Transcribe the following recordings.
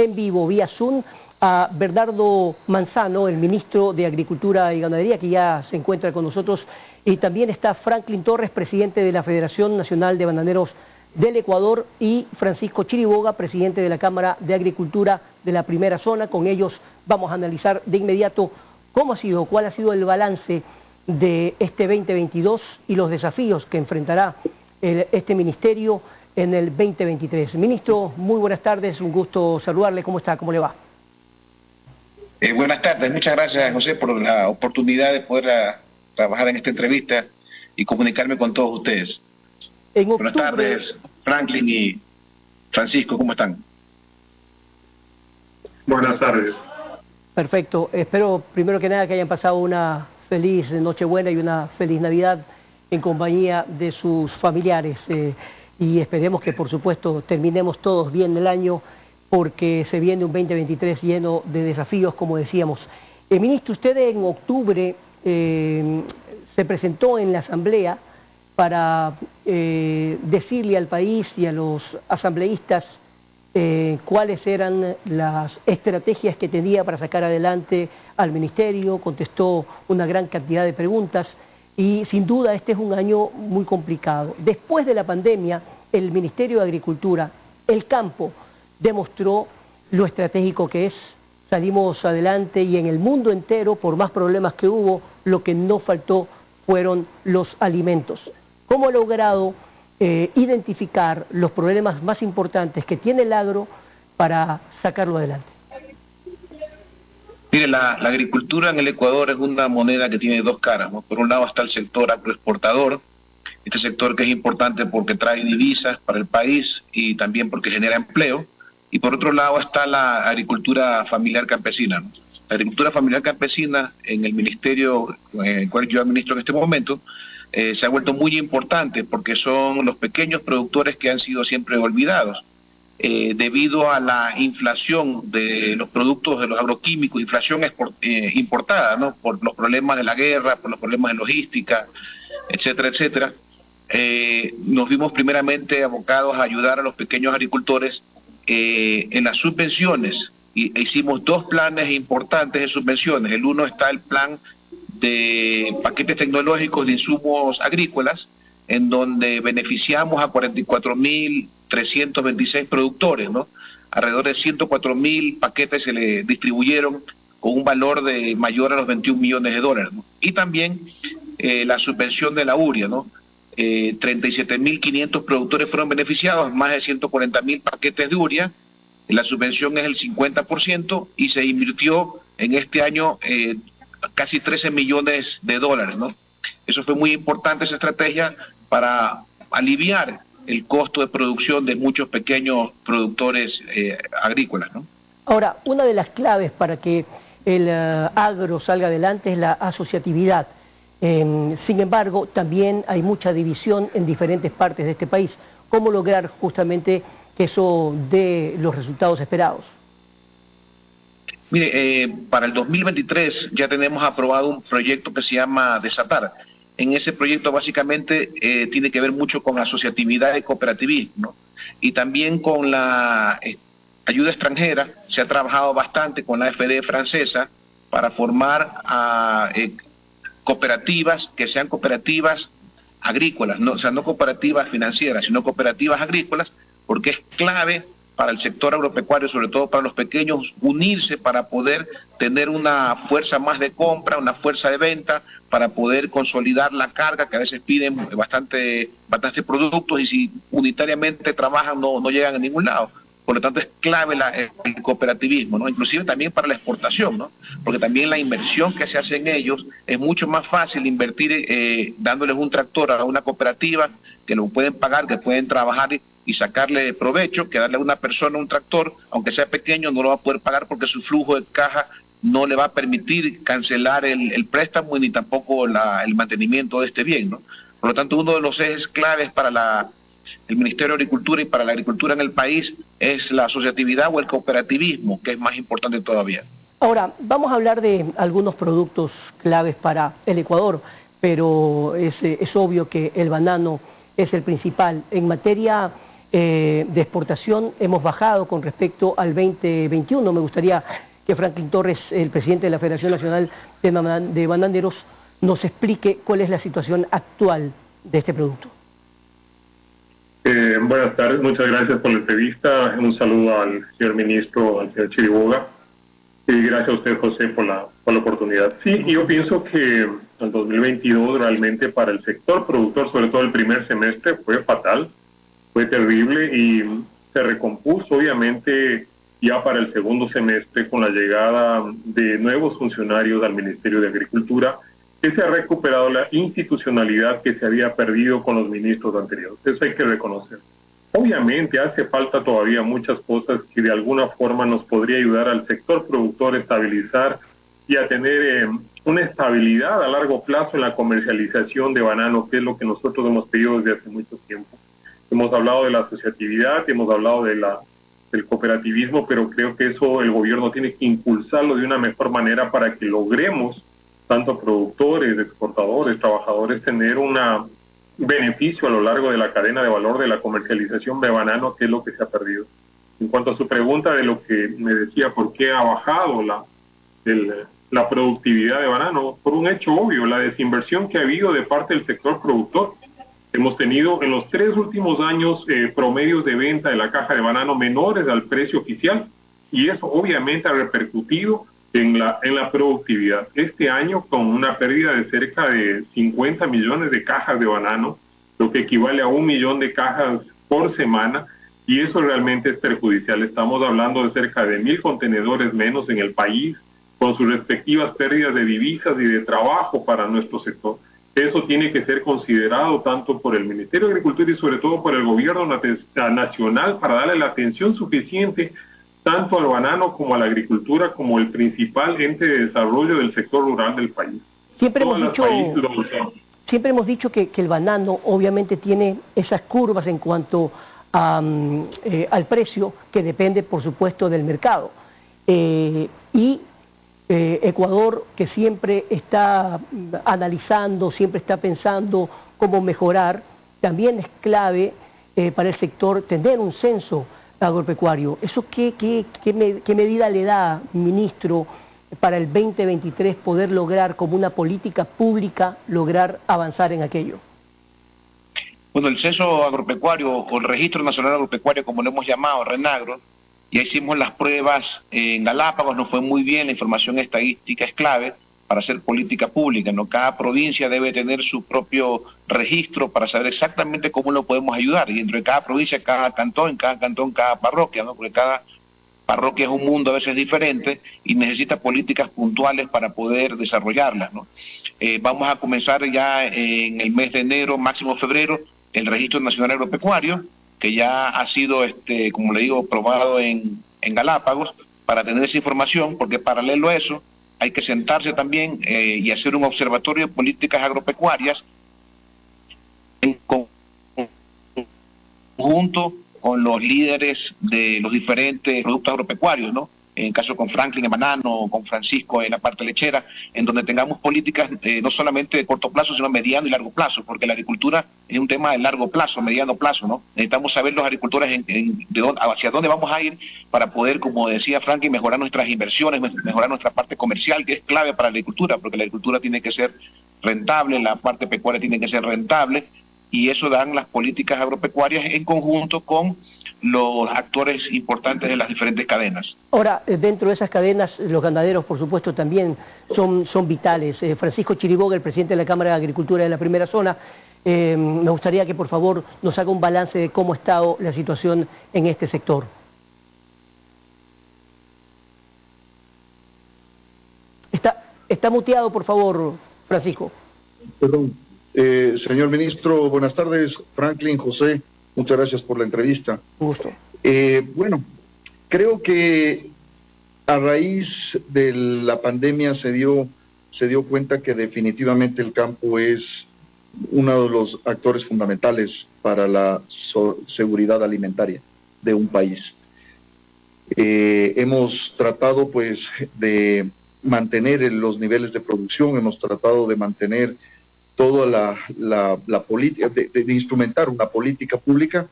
en vivo, vía Zoom, a Bernardo Manzano, el ministro de Agricultura y Ganadería, que ya se encuentra con nosotros, y también está Franklin Torres, presidente de la Federación Nacional de Bananeros del Ecuador, y Francisco Chiriboga, presidente de la Cámara de Agricultura de la Primera Zona. Con ellos vamos a analizar de inmediato cuál ha sido el balance de este 2022 y los desafíos que enfrentará este ministerio en el 2023. Ministro, muy buenas tardes, un gusto saludarle. ¿Cómo está? ¿Cómo le va? Buenas tardes, muchas gracias, José, por la oportunidad de poder trabajar en esta entrevista y comunicarme con todos ustedes. Buenas tardes, Franklin y Francisco, ¿cómo están? Buenas tardes. Perfecto, espero primero que nada que hayan pasado una feliz Nochebuena y una feliz Navidad en compañía de sus familiares, y esperemos que por supuesto terminemos todos bien el año, porque se viene un 2023 lleno de desafíos, como decíamos. Ministro, usted en octubre se presentó en la Asamblea para decirle al país y a los asambleístas cuáles eran las estrategias que tenía para sacar adelante al ministerio. Contestó una gran cantidad de preguntas y sin duda este es un año muy complicado. Después de la pandemia, el Ministerio de Agricultura, el campo, demostró lo estratégico que es. Salimos adelante y en el mundo entero, por más problemas que hubo, lo que no faltó fueron los alimentos. ¿Cómo ha logrado identificar los problemas más importantes que tiene el agro para sacarlo adelante? Mire, la agricultura en el Ecuador es una moneda que tiene dos caras, ¿no? Por un lado está el sector agroexportador, este sector que es importante porque trae divisas para el país y también porque genera empleo. Y por otro lado está la agricultura familiar campesina, ¿no? La agricultura familiar campesina en el ministerio el cual yo administro en este momento se ha vuelto muy importante porque son los pequeños productores que han sido siempre olvidados debido a la inflación de los productos de los agroquímicos, inflación importada, ¿no? Por los problemas de la guerra, por los problemas de logística, etcétera, etcétera. Nos vimos primeramente abocados a ayudar a los pequeños agricultores en las subvenciones, y hicimos dos planes importantes de subvenciones. El uno está el plan de paquetes tecnológicos de insumos agrícolas, en donde beneficiamos a 44.326 productores, ¿no? Alrededor de 104.000 paquetes se le distribuyeron con un valor de mayor a los 21 millones de dólares, ¿no? Y también la subvención de la urea, ¿no? 37.500 productores fueron beneficiados, más de 140.000 paquetes de urea. La subvención es el 50% y se invirtió en este año casi 13 millones de dólares, ¿no? Eso fue muy importante, esa estrategia, para aliviar el costo de producción de muchos pequeños productores agrícolas, ¿no? Ahora, una de las claves para que el agro salga adelante es la asociatividad. Sin embargo, también hay mucha división en diferentes partes de este país. ¿Cómo lograr justamente que eso dé los resultados esperados? Mire, para el 2023 ya tenemos aprobado un proyecto que se llama Desatar. En ese proyecto básicamente tiene que ver mucho con asociatividad y cooperativismo, ¿no? Y también con la ayuda extranjera. Se ha trabajado bastante con la AFD francesa para formar a cooperativas que sean cooperativas agrícolas, ¿no? O sea, no cooperativas financieras, sino cooperativas agrícolas, porque es clave para el sector agropecuario, sobre todo para los pequeños, unirse para poder tener una fuerza más de compra, una fuerza de venta, para poder consolidar la carga, que a veces piden bastante productos y si unitariamente trabajan no llegan a ningún lado. Por lo tanto, es clave el cooperativismo, ¿no? Inclusive también para la exportación, ¿no? Porque también la inversión que se hace en ellos es mucho más fácil invertir dándoles un tractor a una cooperativa que lo pueden pagar, que pueden trabajar y sacarle provecho, que darle a una persona un tractor, aunque sea pequeño, no lo va a poder pagar porque su flujo de caja no le va a permitir cancelar el préstamo ni tampoco el mantenimiento de este bien, ¿no? Por lo tanto, uno de los ejes claves para el Ministerio de Agricultura y para la agricultura en el país es la asociatividad o el cooperativismo, que es más importante todavía. Ahora, vamos a hablar de algunos productos claves para el Ecuador, pero es obvio que el banano es el principal. En materia de exportación hemos bajado con respecto al 2021. Me gustaría que Franklin Torres, el presidente de la Federación Nacional de Bananeros, nos explique cuál es la situación actual de este producto. Buenas tardes, muchas gracias por la entrevista. Un saludo al señor ministro, al señor Chiriboga. Y gracias a usted, José, por la oportunidad. Sí, yo pienso que el 2022 realmente para el sector productor, sobre todo el primer semestre, fue fatal, fue terrible y se recompuso obviamente ya para el segundo semestre con la llegada de nuevos funcionarios al Ministerio de Agricultura, que se ha recuperado la institucionalidad que se había perdido con los ministros anteriores. Eso hay que reconocer. Obviamente hace falta todavía muchas cosas que de alguna forma nos podría ayudar al sector productor a estabilizar y a tener una estabilidad a largo plazo en la comercialización de banano, que es lo que nosotros hemos pedido desde hace mucho tiempo. Hemos hablado de la asociatividad, hemos hablado de del cooperativismo, pero creo que eso el gobierno tiene que impulsarlo de una mejor manera para que logremos, tanto productores, exportadores, trabajadores, tener un beneficio a lo largo de la cadena de valor de la comercialización de banano, que es lo que se ha perdido. En cuanto a su pregunta de lo que me decía, ¿por qué ha bajado la productividad de banano? Por un hecho obvio, la desinversión que ha habido de parte del sector productor. Hemos tenido en los 3 últimos años promedios de venta de la caja de banano menores al precio oficial, y eso obviamente ha repercutido en la productividad. Este año, con una pérdida de cerca de 50 millones de cajas de banano, lo que equivale a 1 millón de cajas por semana, y eso realmente es perjudicial. Estamos hablando de cerca de 1,000 contenedores menos en el país, con sus respectivas pérdidas de divisas y de trabajo para nuestro sector. Eso tiene que ser considerado tanto por el Ministerio de Agricultura y sobre todo por el gobierno nacional para darle la atención suficiente tanto al banano como a la agricultura como el principal ente de desarrollo del sector rural del país. Siempre hemos dicho que el banano obviamente tiene esas curvas en cuanto al precio, que depende por supuesto del mercado. Ecuador, que siempre está analizando, siempre está pensando cómo mejorar, también es clave para el sector tener un censo agropecuario. ¿Eso qué medida le da, ministro, para el 2023 poder lograr como una política pública, lograr avanzar en aquello? Bueno, el censo agropecuario o el registro nacional agropecuario, como lo hemos llamado, RENAGRO, ya hicimos las pruebas en Galápagos, nos fue muy bien, la información estadística es clave para hacer política pública, ¿no? Cada provincia debe tener su propio registro para saber exactamente cómo lo podemos ayudar, y dentro de cada provincia, cada cantón, cada parroquia, ¿no? Porque cada parroquia es un mundo a veces diferente y necesita políticas puntuales para poder desarrollarlas, ¿no? Vamos a comenzar ya en el mes de enero, máximo febrero, el registro nacional agropecuario, que ya ha sido, como le digo, probado en Galápagos, para tener esa información, porque paralelo a eso hay que sentarse también y hacer un observatorio de políticas agropecuarias en conjunto con los líderes de los diferentes productos agropecuarios, ¿no? En el caso con Franklin en banano, con Francisco en la parte lechera, en donde tengamos políticas no solamente de corto plazo, sino mediano y largo plazo, porque la agricultura es un tema de largo plazo, mediano plazo, ¿no? Necesitamos saber los agricultores hacia dónde vamos a ir para poder, como decía Franklin, mejorar nuestras inversiones, mejorar nuestra parte comercial, que es clave para la agricultura, porque la agricultura tiene que ser rentable, la parte pecuaria tiene que ser rentable, y eso dan las políticas agropecuarias en conjunto con los actores importantes de las diferentes cadenas. Ahora, dentro de esas cadenas, los ganaderos, por supuesto, también son vitales. Francisco Chiriboga, el presidente de la Cámara de Agricultura de la Primera Zona, me gustaría que, por favor, nos haga un balance de cómo ha estado la situación en este sector. Está muteado, por favor, Francisco. Perdón. Señor ministro, buenas tardes. Franklin, José, muchas gracias por la entrevista. Gusto. Bueno, creo que a raíz de la pandemia se dio cuenta que definitivamente el campo es uno de los actores fundamentales para la seguridad alimentaria de un país. Hemos tratado pues de mantener los niveles de producción, hemos tratado de mantener toda la política, de instrumentar una política pública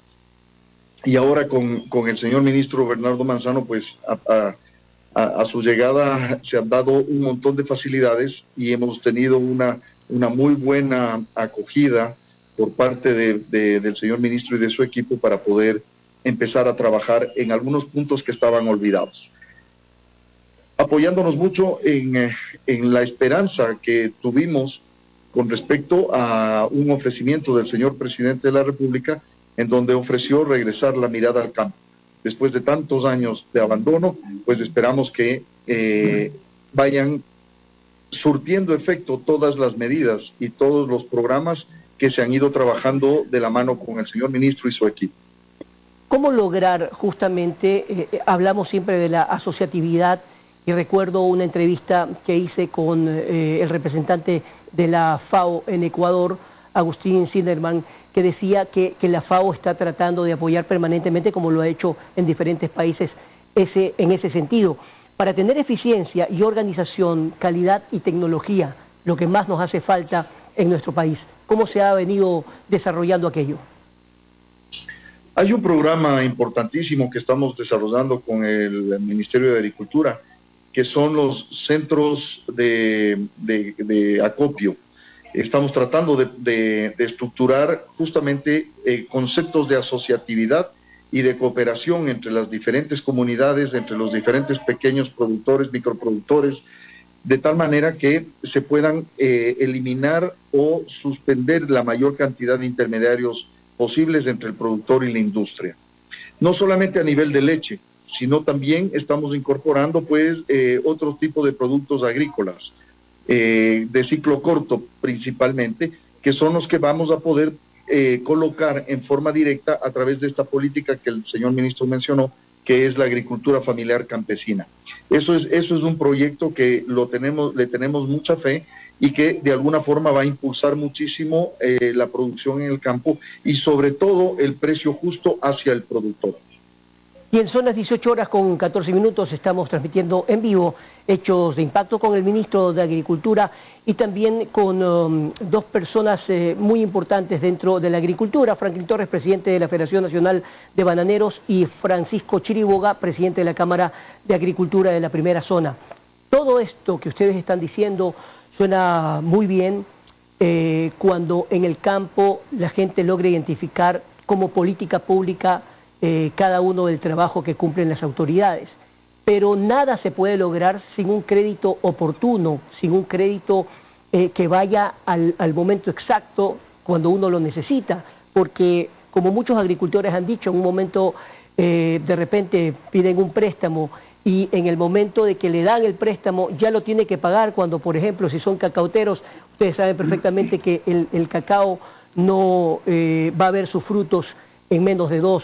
y ahora con el señor ministro Bernardo Manzano, pues a su llegada se han dado un montón de facilidades y hemos tenido una muy buena acogida por parte del señor ministro y de su equipo para poder empezar a trabajar en algunos puntos que estaban olvidados, apoyándonos mucho en la esperanza que tuvimos con respecto a un ofrecimiento del señor presidente de la República, en donde ofreció regresar la mirada al campo. Después de tantos años de abandono, pues esperamos que vayan surtiendo efecto todas las medidas y todos los programas que se han ido trabajando de la mano con el señor ministro y su equipo. ¿Cómo lograr justamente, hablamos siempre de la asociatividad, y recuerdo una entrevista que hice con el representante de la FAO en Ecuador, Agustín Zimmerman, que decía que la FAO está tratando de apoyar permanentemente, como lo ha hecho en diferentes países, en ese sentido. Para tener eficiencia y organización, calidad y tecnología, lo que más nos hace falta en nuestro país. ¿Cómo se ha venido desarrollando aquello? Hay un programa importantísimo que estamos desarrollando con el Ministerio de Agricultura, que son los centros de acopio. Estamos tratando de estructurar justamente conceptos de asociatividad y de cooperación entre las diferentes comunidades, entre los diferentes pequeños productores, microproductores, de tal manera que se puedan eliminar o suspender la mayor cantidad de intermediarios posibles entre el productor y la industria. No solamente a nivel de leche, sino también estamos incorporando pues otro tipo de productos agrícolas, de ciclo corto principalmente, que son los que vamos a poder colocar en forma directa a través de esta política que el señor ministro mencionó, que es la agricultura familiar campesina. Eso es un proyecto que le tenemos mucha fe y que de alguna forma va a impulsar muchísimo la producción en el campo y sobre todo el precio justo hacia el productor. Bien, son las 18 horas con 14 minutos, estamos transmitiendo en vivo Hechos de Impacto con el ministro de Agricultura y también con dos personas muy importantes dentro de la agricultura, Franklin Torres, presidente de la Federación Nacional de Bananeros, y Francisco Chiriboga, presidente de la Cámara de Agricultura de la Primera Zona. Todo esto que ustedes están diciendo suena muy bien cuando en el campo la gente logra identificar como política pública cada uno del trabajo que cumplen las autoridades. Pero nada se puede lograr sin un crédito oportuno, sin un crédito que vaya al momento exacto cuando uno lo necesita, porque como muchos agricultores han dicho, en un momento de repente piden un préstamo y en el momento de que le dan el préstamo ya lo tiene que pagar, cuando por ejemplo si son cacauteros, ustedes saben perfectamente que el cacao no va a ver sus frutos en menos de 2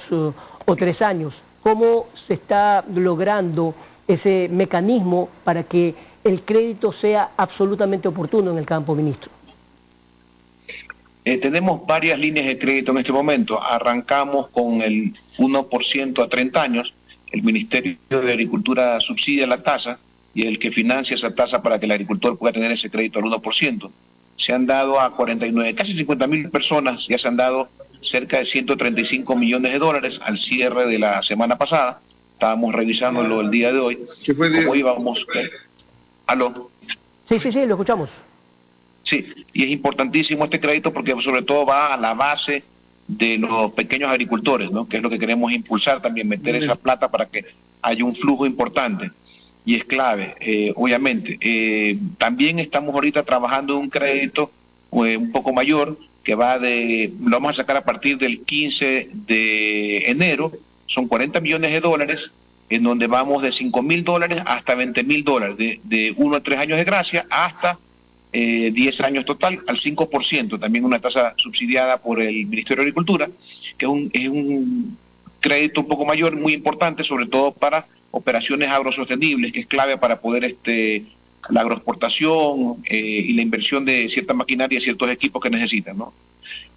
o 3 años. ¿Cómo se está logrando ese mecanismo para que el crédito sea absolutamente oportuno en el campo, ministro? Tenemos varias líneas de crédito en este momento. Arrancamos con el 1% a 30 años. El Ministerio de Agricultura subsidia la tasa y el que financia esa tasa para que el agricultor pueda tener ese crédito al 1%. Se han dado a 49, casi 50.000 personas, ya se han dado cerca de 135 millones de dólares al cierre de la semana pasada. Estábamos revisándolo el día de hoy. ¿Cómo íbamos? ¿Aló? Sí, lo escuchamos. Sí, y es importantísimo este crédito porque sobre todo va a la base de los pequeños agricultores, ¿no? Que es lo que queremos impulsar también, meter esa plata para que haya un flujo importante. Y es clave, obviamente. También estamos ahorita trabajando en un crédito un poco mayor, que lo vamos a sacar a partir del 15 de enero, son 40 millones de dólares, en donde vamos de $5.000 hasta $20.000, de 1 a 3 años de gracia hasta 10 años total, al 5%, también una tasa subsidiada por el Ministerio de Agricultura, que es un crédito un poco mayor, muy importante, sobre todo para operaciones agrosostenibles, que es clave para poder la agroexportación y la inversión de cierta maquinaria y ciertos equipos que necesitan, ¿no?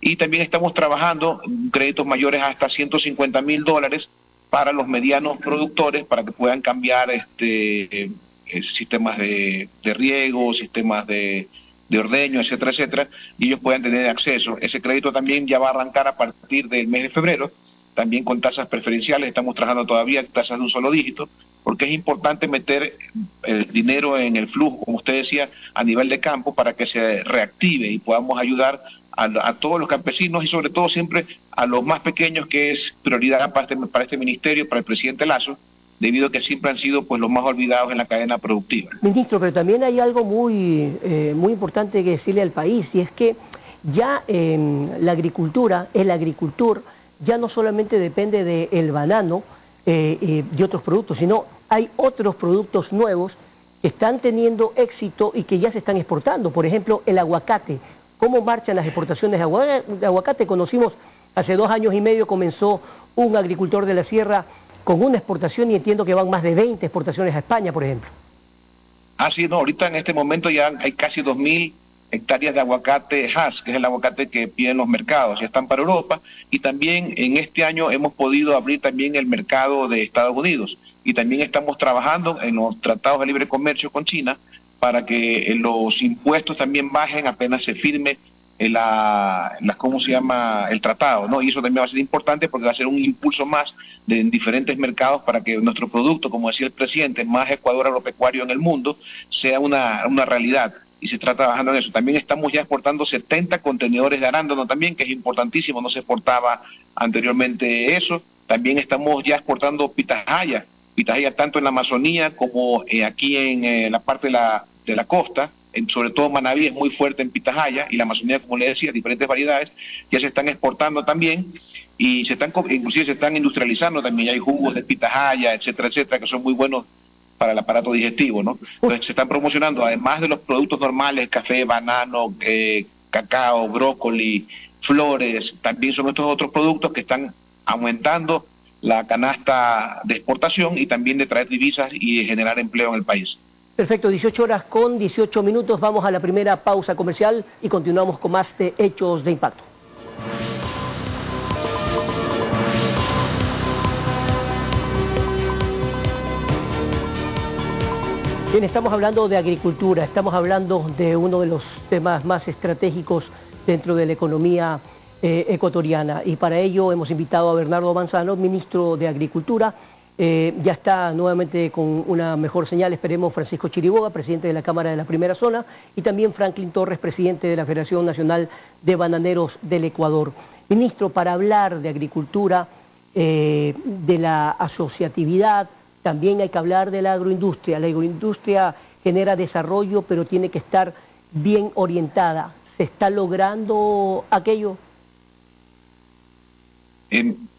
Y también estamos trabajando créditos mayores hasta $150.000 para los medianos productores, para que puedan cambiar sistemas de riego, sistemas de ordeño, etcétera, etcétera, y ellos puedan tener acceso. Ese crédito también ya va a arrancar a partir del mes de febrero, también con tasas preferenciales, estamos trabajando todavía en tasas de un solo dígito, porque es importante meter el dinero en el flujo, como usted decía, a nivel de campo para que se reactive y podamos ayudar a todos los campesinos y sobre todo siempre a los más pequeños, que es prioridad para este ministerio, para el presidente Lasso, debido a que siempre han sido pues los más olvidados en la cadena productiva. Ministro, pero también hay algo muy importante que decirle al país, y es que ya la agricultura, el agricultor, ya no solamente depende del banano y otros productos, sino hay otros productos nuevos que están teniendo éxito y que ya se están exportando. Por ejemplo, el aguacate. ¿Cómo marchan las exportaciones de aguacate? Conocimos hace 2 años y medio, comenzó un agricultor de la sierra con una exportación y entiendo que van más de 20 exportaciones a España, por ejemplo. Ah, sí, no, ahorita en este momento ya hay casi 2.000 hectáreas de aguacate Hass, que es el aguacate que piden los mercados, ya están para Europa, y también en este año hemos podido abrir también el mercado de Estados Unidos, y también estamos trabajando en los tratados de libre comercio con China para que los impuestos también bajen apenas se firme ¿cómo se llama? El tratado, ¿no? Y eso también va a ser importante porque va a ser un impulso más en diferentes mercados para que nuestro producto, como decía el presidente, más Ecuador agropecuario en el mundo, sea una realidad. Y se está trabajando en eso. También estamos ya exportando 70 contenedores de arándano también, que es importantísimo, no se exportaba anteriormente eso. También estamos ya exportando pitahaya tanto en la Amazonía como aquí en la parte de la costa, sobre todo Manabí es muy fuerte en pitahaya, y la Amazonía, como le decía, diferentes variedades ya se están exportando también, y inclusive se están industrializando también. Ya hay jugos de pitahaya, etcétera, etcétera, que son muy buenos para el aparato digestivo, ¿no? Entonces se están promocionando, además de los productos normales, café, banano, cacao, brócoli, flores, también son estos otros productos que están aumentando la canasta de exportación y también de traer divisas y de generar empleo en el país. Perfecto, 18:18, vamos a la primera pausa comercial y continuamos con más de Hechos de Impacto. Bien, estamos hablando de agricultura, estamos hablando de uno de los temas más estratégicos dentro de la economía ecuatoriana, y para ello hemos invitado a Bernardo Manzano, ministro de Agricultura. Ya está nuevamente con una mejor señal, esperemos, Francisco Chiriboga, presidente de la Cámara de la Primera Zona, y también Franklin Torres, presidente de la Federación Nacional de Bananeros del Ecuador. Ministro, para hablar de agricultura, de la asociatividad, también hay que hablar de la agroindustria. La agroindustria genera desarrollo, pero tiene que estar bien orientada. ¿Se está logrando aquello?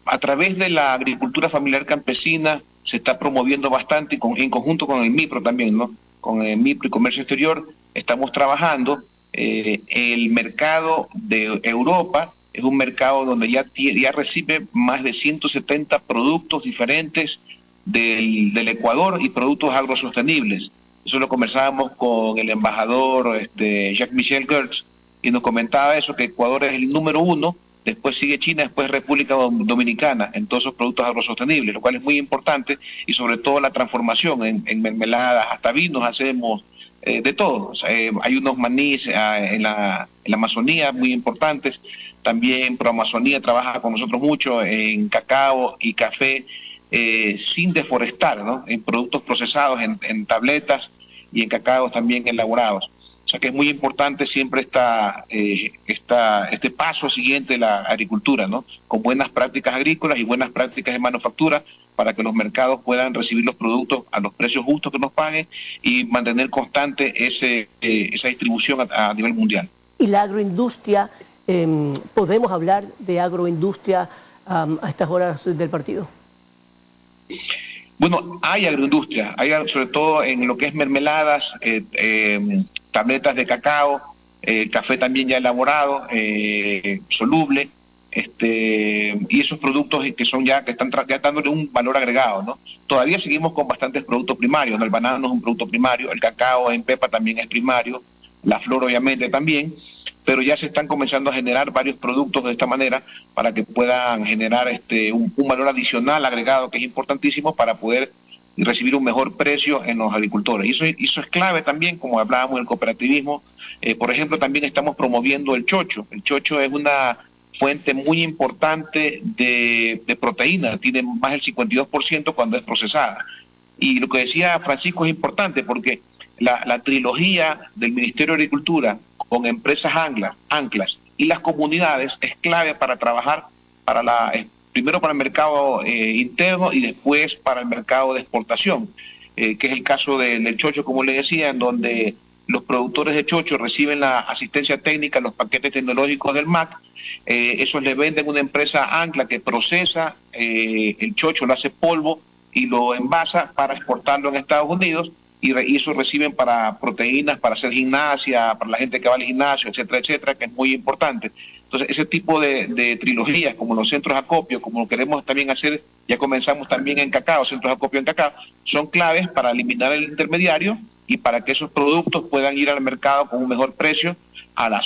A través de la agricultura familiar campesina se está promoviendo bastante, en conjunto con el MIPRO también, ¿no? Con el MIPRO y Comercio Exterior estamos trabajando. El mercado de Europa es un mercado donde ya recibe más de 170 productos diferentes del Ecuador y productos agrosostenibles. Eso lo conversábamos con el embajador Jacques-Michel Gertz, y nos comentaba eso, que Ecuador es el número 1, después sigue China, después República Dominicana en todos esos productos agrosostenibles, lo cual es muy importante, y sobre todo la transformación en mermeladas, hasta vinos hacemos, de todo. O sea, hay unos manís en la Amazonía muy importantes, también ProAmazonía trabaja con nosotros mucho en cacao y café, sin deforestar, ¿no? En productos procesados, en tabletas, y en cacaos también elaborados. O sea que es muy importante siempre este paso siguiente de la agricultura, ¿no? Con buenas prácticas agrícolas y buenas prácticas de manufactura para que los mercados puedan recibir los productos a los precios justos que nos paguen y mantener constante esa distribución a nivel mundial. ¿Y la agroindustria, podemos hablar de agroindustria a estas horas del partido? Bueno, hay agroindustria, hay sobre todo en lo que es mermeladas, tabletas de cacao, café también ya elaborado, soluble, y esos productos que están dándole un valor agregado, ¿no? Todavía seguimos con bastantes productos primarios, ¿no? El banano es un producto primario, el cacao en pepa también es primario, la flor obviamente también, pero ya se están comenzando a generar varios productos de esta manera para que puedan generar un valor adicional agregado que es importantísimo para poder recibir un mejor precio en los agricultores. Y eso es clave también, como hablábamos del cooperativismo. Por ejemplo, también estamos promoviendo el chocho. El chocho es una fuente muy importante de proteína, tiene más del 52% cuando es procesada. Y lo que decía Francisco es importante porque la trilogía del Ministerio de Agricultura con empresas anclas y las comunidades es clave para trabajar primero para el mercado interno y después para el mercado de exportación, que es el caso del chocho, como le decía, en donde los productores de chocho reciben la asistencia técnica, los paquetes tecnológicos del MAC, esos le venden a una empresa ancla que procesa el chocho, lo hace polvo y lo envasa para exportarlo en Estados Unidos, y eso reciben para proteínas, para hacer gimnasia, para la gente que va al gimnasio, etcétera, etcétera, que es muy importante. Entonces, ese tipo de trilogías, como los centros de acopio, como lo queremos también hacer, ya comenzamos también en cacao, centros de acopio en cacao, son claves para eliminar el intermediario y para que esos productos puedan ir al mercado con un mejor precio,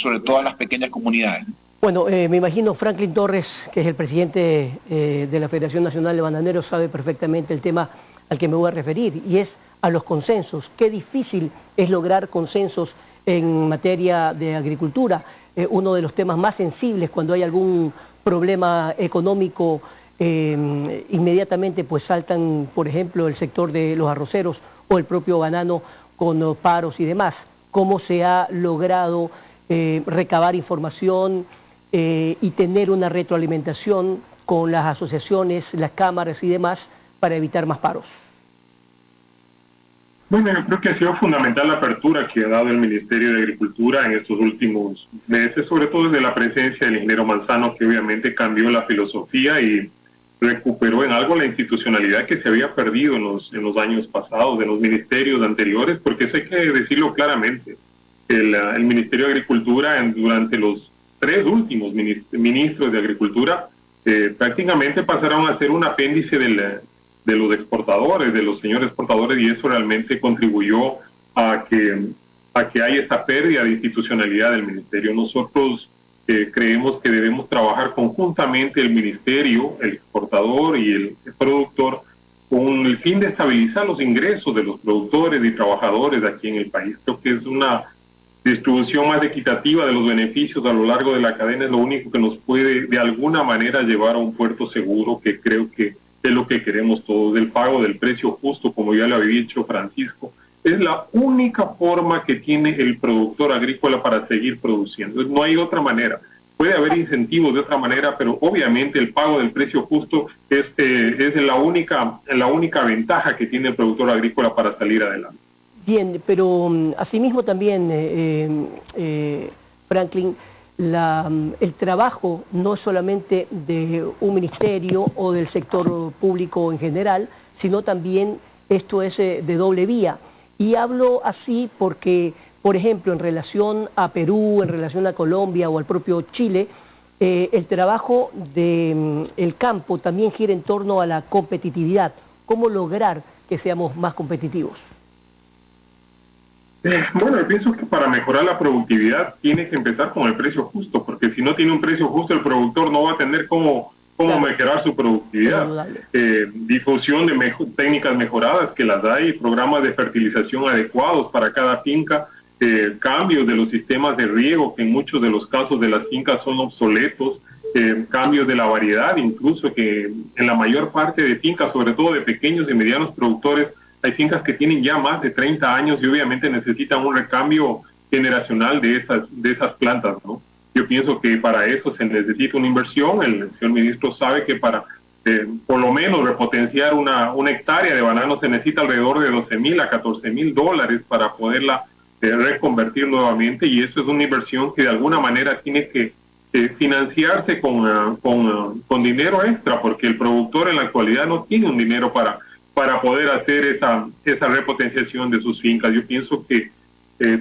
sobre todo a las pequeñas comunidades. Bueno, me imagino Franklin Torres, que es el presidente de la Federación Nacional de Bananeros, sabe perfectamente el tema al que me voy a referir, y es a los consensos. Qué difícil es lograr consensos en materia de agricultura. Uno de los temas más sensibles cuando hay algún problema económico, inmediatamente pues saltan, por ejemplo, el sector de los arroceros o el propio banano con paros y demás. ¿Cómo se ha logrado recabar información y tener una retroalimentación con las asociaciones, las cámaras y demás para evitar más paros? Bueno, yo creo que ha sido fundamental la apertura que ha dado el Ministerio de Agricultura en estos últimos meses, sobre todo desde la presencia del ingeniero Manzano, que obviamente cambió la filosofía y recuperó en algo la institucionalidad que se había perdido en los años pasados, en los ministerios anteriores, porque eso hay que decirlo claramente. El Ministerio de Agricultura, durante los 3 últimos ministros de Agricultura, prácticamente pasaron a ser un apéndice de los exportadores, de los señores exportadores, y eso realmente contribuyó a que haya esta pérdida de institucionalidad del ministerio. Nosotros creemos que debemos trabajar conjuntamente el ministerio, el exportador y el productor, con el fin de estabilizar los ingresos de los productores y trabajadores aquí en el país. Creo que es una distribución más equitativa de los beneficios a lo largo de la cadena, es lo único que nos puede de alguna manera llevar a un puerto seguro, que creo que es lo que queremos todos. El pago del precio justo, como ya lo había dicho Francisco, es la única forma que tiene el productor agrícola para seguir produciendo. No hay otra manera. Puede haber incentivos de otra manera, pero obviamente el pago del precio justo es la única ventaja que tiene el productor agrícola para salir adelante. Bien, pero asimismo también, Franklin, el trabajo no es solamente de un ministerio o del sector público en general, sino también esto es de doble vía. Y hablo así porque, por ejemplo, en relación a Perú, en relación a Colombia o al propio Chile, el trabajo del campo también gira en torno a la competitividad. ¿Cómo lograr que seamos más competitivos? Bueno, yo pienso que para mejorar la productividad tiene que empezar con el precio justo, porque si no tiene un precio justo, el productor no va a tener cómo mejorar su productividad. Difusión de técnicas mejoradas, que las hay, programas de fertilización adecuados para cada finca, cambios de los sistemas de riego, que en muchos de los casos de las fincas son obsoletos, cambios de la variedad, incluso que en la mayor parte de fincas, sobre todo de pequeños y medianos productores, hay fincas que tienen ya más de 30 años y obviamente necesitan un recambio generacional de esas plantas, ¿no? Yo pienso que para eso se necesita una inversión. El señor ministro sabe que para por lo menos repotenciar una hectárea de banano se necesita alrededor de $12,000 a $14,000 para poderla reconvertir nuevamente, y eso es una inversión que de alguna manera tiene que financiarse con dinero extra, porque el productor en la actualidad no tiene un dinero para poder hacer esa repotenciación de sus fincas. Yo pienso que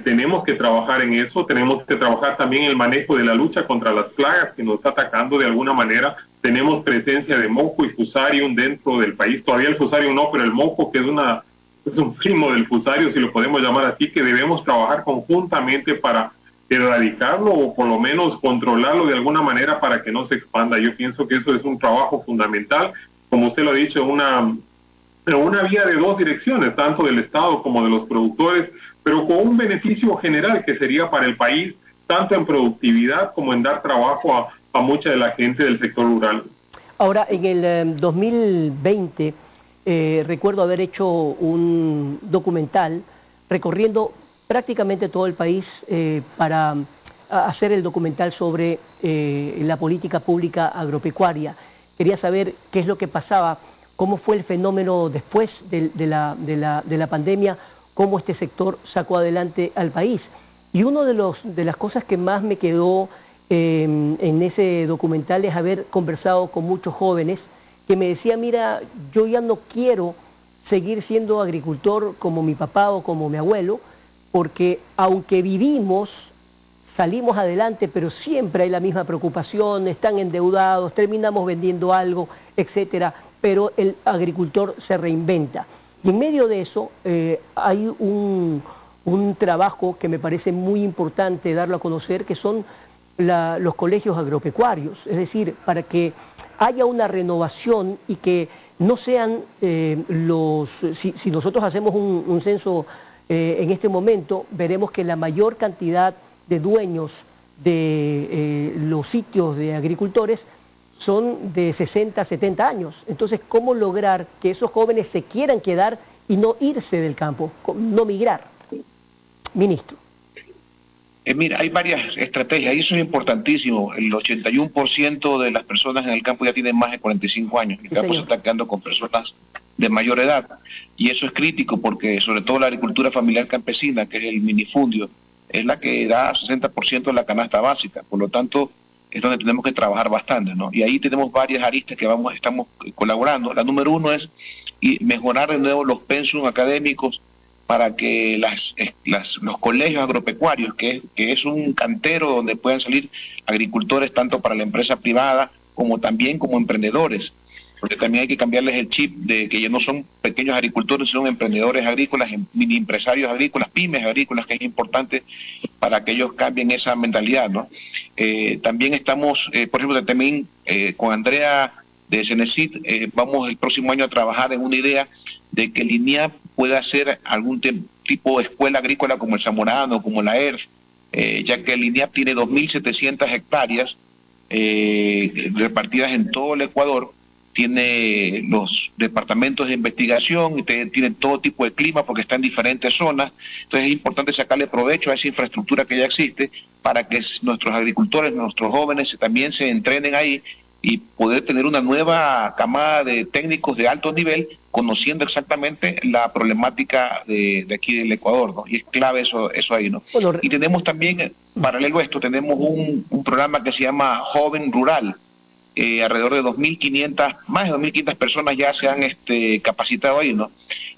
tenemos que trabajar en eso, tenemos que trabajar también en el manejo de la lucha contra las plagas que nos está atacando de alguna manera. Tenemos presencia de mojo y fusarium dentro del país, todavía el fusarium no, pero el mojo, que es un primo del fusario, si lo podemos llamar así, que debemos trabajar conjuntamente para erradicarlo o por lo menos controlarlo de alguna manera para que no se expanda. Yo pienso que eso es un trabajo fundamental, como usted lo ha dicho, una vía de 2 direcciones, tanto del Estado como de los productores, pero con un beneficio general que sería para el país, tanto en productividad como en dar trabajo a mucha de la gente del sector rural. Ahora, en el 2020, recuerdo haber hecho un documental recorriendo prácticamente todo el país para hacer el documental sobre la política pública agropecuaria. Quería saber qué es lo que pasaba, cómo fue el fenómeno después de la pandemia, cómo este sector sacó adelante al país. Y una de las cosas que más me quedó en ese documental es haber conversado con muchos jóvenes que me decían, mira, yo ya no quiero seguir siendo agricultor como mi papá o como mi abuelo, porque aunque salimos adelante, pero siempre hay la misma preocupación, están endeudados, terminamos vendiendo algo, etcétera, pero el agricultor se reinventa. Y en medio de eso hay un trabajo que me parece muy importante darlo a conocer, que son los colegios agropecuarios, es decir, para que haya una renovación y que no sean si nosotros hacemos un censo en este momento, veremos que la mayor cantidad de dueños de los sitios de agricultores son de 60, 70 años. Entonces, ¿cómo lograr que esos jóvenes se quieran quedar y no irse del campo, no migrar? Ministro. Mira, hay varias estrategias y eso es importantísimo. El 81% de las personas en el campo ya tienen más de 45 años. El campo se está quedando con personas de mayor edad y eso es crítico porque sobre todo la agricultura familiar campesina, que es el minifundio, es la que da 60% de la canasta básica. Por lo tanto, es donde tenemos que trabajar bastante, ¿no? Y ahí tenemos varias aristas que estamos colaborando. La número uno es mejorar de nuevo los pensum académicos para que los colegios agropecuarios, que es un cantero donde puedan salir agricultores tanto para la empresa privada como también como emprendedores, porque también hay que cambiarles el chip de que ya no son pequeños agricultores, son emprendedores agrícolas, mini empresarios agrícolas, pymes agrícolas, que es importante para que ellos cambien esa mentalidad, ¿no? También estamos, por ejemplo, también con Andrea de Cenecit, vamos el próximo año a trabajar en una idea de que el INIAP pueda hacer algún tipo de escuela agrícola como el Zamorano, como la ERF, ya que el INIAP tiene 2.700 hectáreas repartidas en todo el Ecuador, tiene los departamentos de investigación y tiene todo tipo de clima porque está en diferentes zonas. Entonces es importante sacarle provecho a esa infraestructura que ya existe para que nuestros agricultores, nuestros jóvenes también se entrenen ahí y poder tener una nueva camada de técnicos de alto nivel conociendo exactamente la problemática de aquí del Ecuador, ¿no? Y es clave eso ahí, ¿no? Bueno, y tenemos también, paralelo a esto, tenemos un programa que se llama Joven Rural. Alrededor de 2.500, más de 2.500 personas ya se han capacitado ahí, ¿no?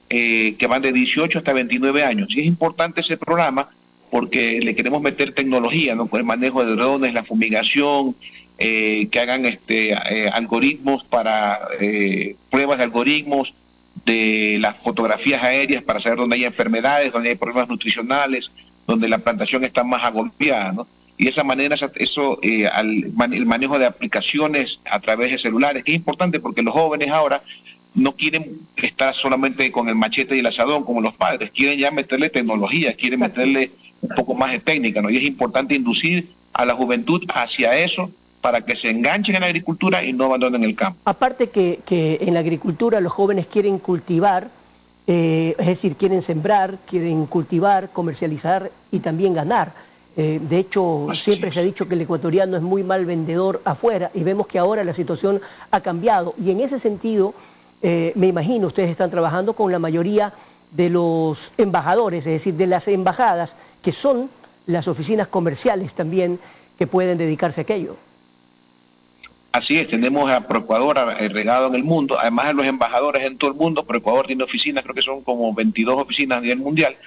Que van de 18 hasta 29 años. Y es importante ese programa porque le queremos meter tecnología, ¿no? Con el manejo de drones, la fumigación, que hagan algoritmos para pruebas de algoritmos, de las fotografías aéreas para saber dónde hay enfermedades, dónde hay problemas nutricionales, donde la plantación está más agolpeada, ¿no? Y de esa manera el manejo de aplicaciones a través de celulares, que es importante porque los jóvenes ahora no quieren estar solamente con el machete y el asadón como los padres, quieren ya meterle tecnología, quieren meterle un poco más de técnica, ¿no? Y es importante inducir a la juventud hacia eso para que se enganchen en la agricultura y no abandonen el campo. Aparte que en la agricultura los jóvenes quieren cultivar, es decir, quieren sembrar, quieren cultivar, comercializar y también ganar. De hecho, siempre se ha dicho que el ecuatoriano es muy mal vendedor afuera y vemos que ahora la situación ha cambiado. Y en ese sentido, me imagino, ustedes están trabajando con la mayoría de los embajadores, es decir, de las embajadas, que son las oficinas comerciales también que pueden dedicarse a aquello. Así es, tenemos a Proecuador regado en el mundo, además de los embajadores en todo el mundo. Proecuador tiene oficinas, creo que son como 22 oficinas a nivel mundial,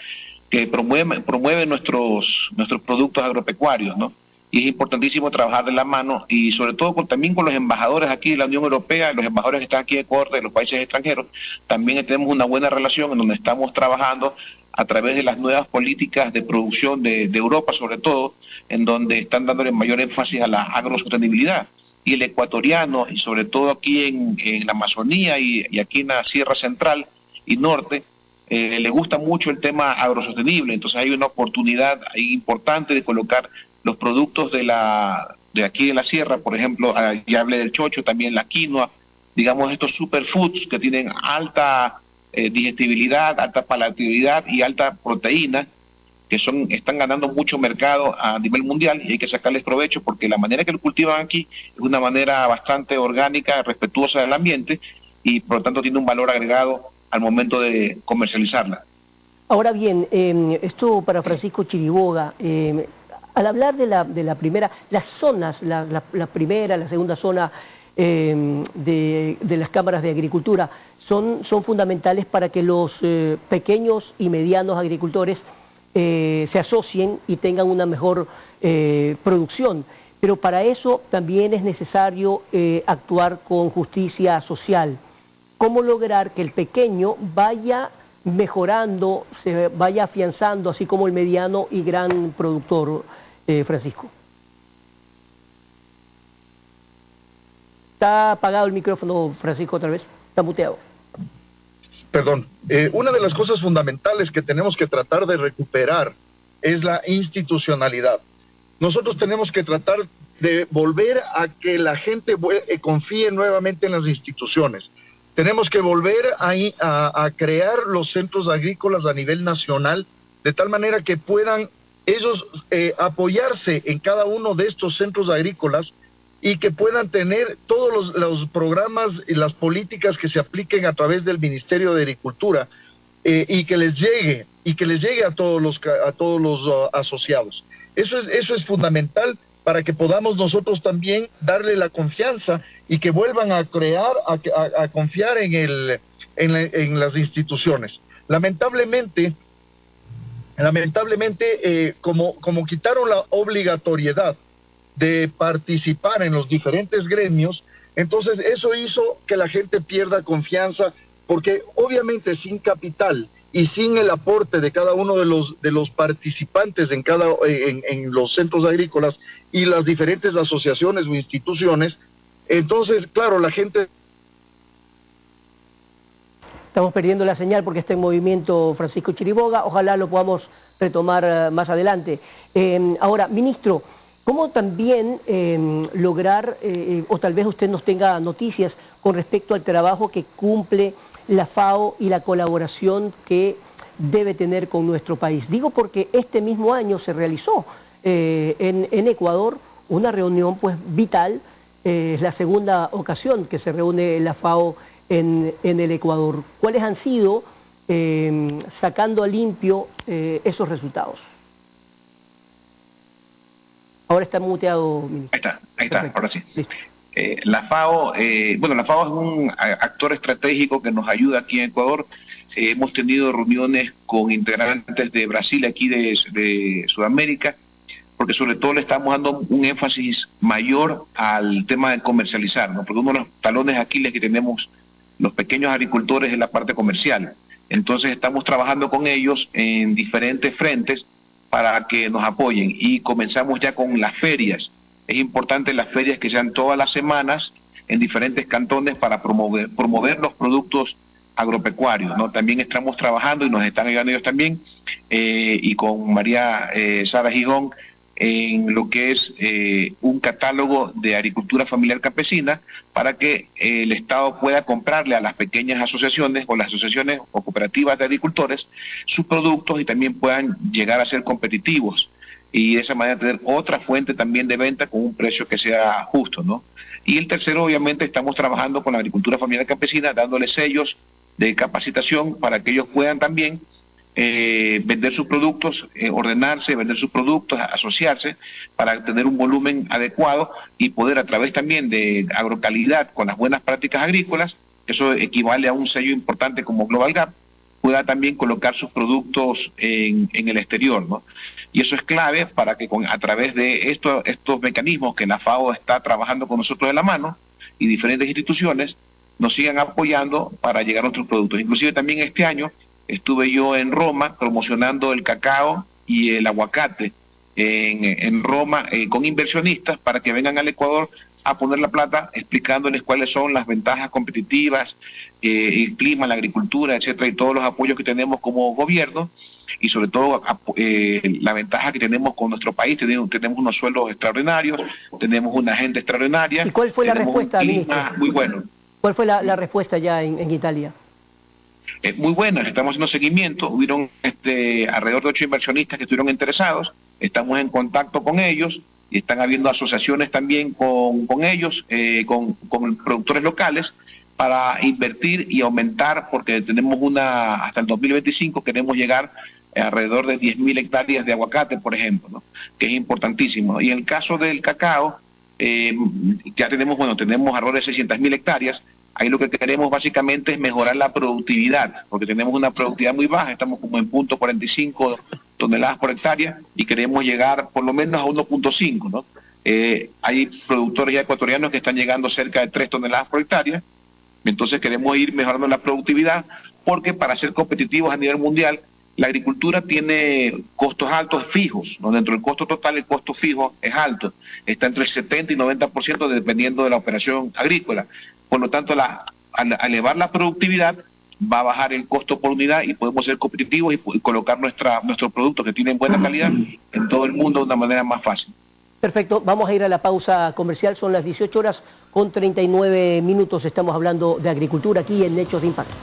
que promueven nuestros productos agropecuarios, ¿no? Y es importantísimo trabajar de la mano y sobre todo también con los embajadores aquí de la Unión Europea, los embajadores que están aquí en Ecuador de los países extranjeros, también tenemos una buena relación en donde estamos trabajando a través de las nuevas políticas de producción de Europa, sobre todo, en donde están dándole mayor énfasis a la agrosostenibilidad. Y el ecuatoriano, y sobre todo aquí en la Amazonía y aquí en la Sierra Central y Norte, le gusta mucho el tema agrosostenible, entonces hay una oportunidad ahí importante de colocar los productos de aquí de la sierra, por ejemplo, ya hablé del chocho, también la quinoa, digamos estos superfoods que tienen alta digestibilidad, alta palatabilidad y alta proteína, que están ganando mucho mercado a nivel mundial y hay que sacarles provecho porque la manera que lo cultivan aquí es una manera bastante orgánica, respetuosa del ambiente y por lo tanto tiene un valor agregado al momento de comercializarla. Ahora bien, esto para Francisco Chiriboga, al hablar de la primera, las zonas, la primera, la segunda zona de las cámaras de agricultura son fundamentales para que los pequeños y medianos agricultores se asocien y tengan una mejor producción. Pero para eso también es necesario actuar con justicia social. ¿Cómo lograr que el pequeño vaya mejorando, se vaya afianzando, así como el mediano y gran productor, Francisco? Está apagado el micrófono, Francisco, otra vez. Está muteado. Perdón. Una de las cosas fundamentales que tenemos que tratar de recuperar es la institucionalidad. Nosotros tenemos que tratar de volver a que la gente confíe nuevamente en las instituciones. Tenemos que volver a crear los centros agrícolas a nivel nacional, de tal manera que puedan ellos apoyarse en cada uno de estos centros agrícolas y que puedan tener todos los programas y las políticas que se apliquen a través del Ministerio de Agricultura y que les llegue a todos los asociados. Eso es fundamental para que podamos nosotros también darle la confianza y que vuelvan a confiar en las instituciones. Lamentablemente, como quitaron la obligatoriedad de participar en los diferentes gremios, entonces eso hizo que la gente pierda confianza, porque obviamente sin capital y sin el aporte de cada uno de los participantes en los centros agrícolas y las diferentes asociaciones o instituciones, entonces, claro, la gente... Estamos perdiendo la señal porque está en movimiento Francisco Chiriboga, ojalá lo podamos retomar más adelante. Ahora, ministro, ¿cómo también lograr, o tal vez usted nos tenga noticias con respecto al trabajo que cumple la FAO y la colaboración que debe tener con nuestro país? Digo porque este mismo año se realizó en Ecuador una reunión pues vital, es la segunda ocasión que se reúne la FAO en el Ecuador. ¿Cuáles han sido, sacando a limpio, esos resultados? Ahora está muteado, ministro. Ahí está, ahora sí. Listo. La FAO, la FAO es un actor estratégico que nos ayuda aquí en Ecuador. Hemos tenido reuniones con integrantes de Brasil, aquí de Sudamérica, porque sobre todo le estamos dando un énfasis mayor al tema de comercializar, ¿no? Porque uno de los talones Aquiles que tenemos los pequeños agricultores es la parte comercial. Entonces estamos trabajando con ellos en diferentes frentes para que nos apoyen y comenzamos ya con las ferias. Es importante las ferias que sean todas las semanas en diferentes cantones para promover los productos agropecuarios, ¿no? También estamos trabajando y nos están ayudando ellos también y con María Sara Gijón en lo que es un catálogo de agricultura familiar campesina para que el Estado pueda comprarle a las pequeñas asociaciones o las asociaciones o cooperativas de agricultores sus productos y también puedan llegar a ser competitivos y de esa manera tener otra fuente también de venta con un precio que sea justo, ¿no? Y el tercero, obviamente, estamos trabajando con la agricultura familiar campesina, dándole sellos de capacitación para que ellos puedan también vender sus productos, ordenarse, vender sus productos, asociarse para tener un volumen adecuado y poder a través también de agrocalidad con las buenas prácticas agrícolas, eso equivale a un sello importante como Global Gap, pueda también colocar sus productos en el exterior, ¿no? Y eso es clave para que a través de estos mecanismos que la FAO está trabajando con nosotros de la mano y diferentes instituciones nos sigan apoyando para llegar a nuestros productos. Inclusive también este año estuve yo en Roma promocionando el cacao y el aguacate en Roma con inversionistas para que vengan al Ecuador a poner la plata explicándoles cuáles son las ventajas competitivas, el clima, la agricultura, etcétera, y todos los apoyos que tenemos como gobierno, y sobre todo la ventaja que tenemos con nuestro país. Tenemos unos suelos extraordinarios, tenemos una gente extraordinaria. ¿Y cuál fue la respuesta, ministro? Muy bueno. ¿Cuál fue la respuesta ya en Italia? Muy buena, estamos haciendo seguimiento. Hubieron alrededor de 8 inversionistas que estuvieron interesados, estamos en contacto con ellos y están habiendo asociaciones también con ellos, con productores locales, para invertir y aumentar, porque tenemos hasta el 2025 queremos llegar alrededor de 10.000 hectáreas de aguacate, por ejemplo, ¿no? Que es importantísimo. Y en el caso del cacao, ya tenemos alrededor de 600.000 hectáreas. Ahí lo que queremos básicamente es mejorar la productividad, porque tenemos una productividad muy baja, estamos como en 0.45 toneladas por hectárea y queremos llegar por lo menos a 1.5, ¿no? Hay productores ya ecuatorianos que están llegando cerca de 3 toneladas por hectárea, entonces queremos ir mejorando la productividad, porque para ser competitivos a nivel mundial, la agricultura tiene costos altos fijos, ¿no? Dentro del costo total el costo fijo es alto, está entre el 70 y 90% dependiendo de la operación agrícola. Por lo tanto, al elevar la productividad va a bajar el costo por unidad y podemos ser competitivos y colocar nuestros productos que tienen buena calidad en todo el mundo de una manera más fácil. Perfecto, vamos a ir a la pausa comercial, son las 18:39, estamos hablando de agricultura aquí en Hechos de Impacto.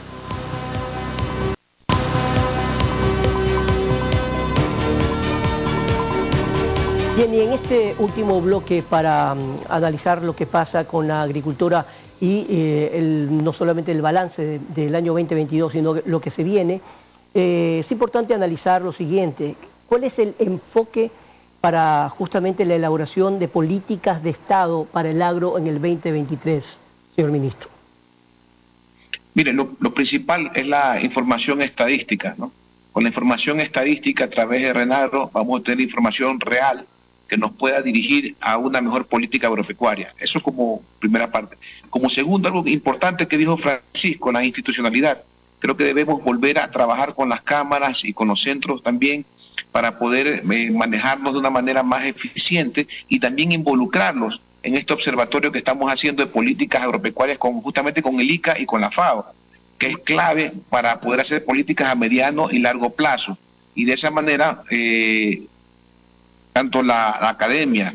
Bien, y en este último bloque para analizar lo que pasa con la agricultura y no solamente el balance del año 2022, sino lo que se viene, es importante analizar lo siguiente: ¿cuál es el enfoque para justamente la elaboración de políticas de Estado para el agro en el 2023, señor ministro? Mire, lo principal es la información estadística, ¿no? Con la información estadística a través de Renagro vamos a tener información real que nos pueda dirigir a una mejor política agropecuaria. Eso como primera parte. Como segundo, algo importante que dijo Francisco, la institucionalidad. Creo que debemos volver a trabajar con las cámaras y con los centros también para poder manejarnos de una manera más eficiente y también involucrarlos en este observatorio que estamos haciendo de políticas agropecuarias justamente con el ICA y con la FAO, que es clave para poder hacer políticas a mediano y largo plazo. Y de esa manera, tanto la academia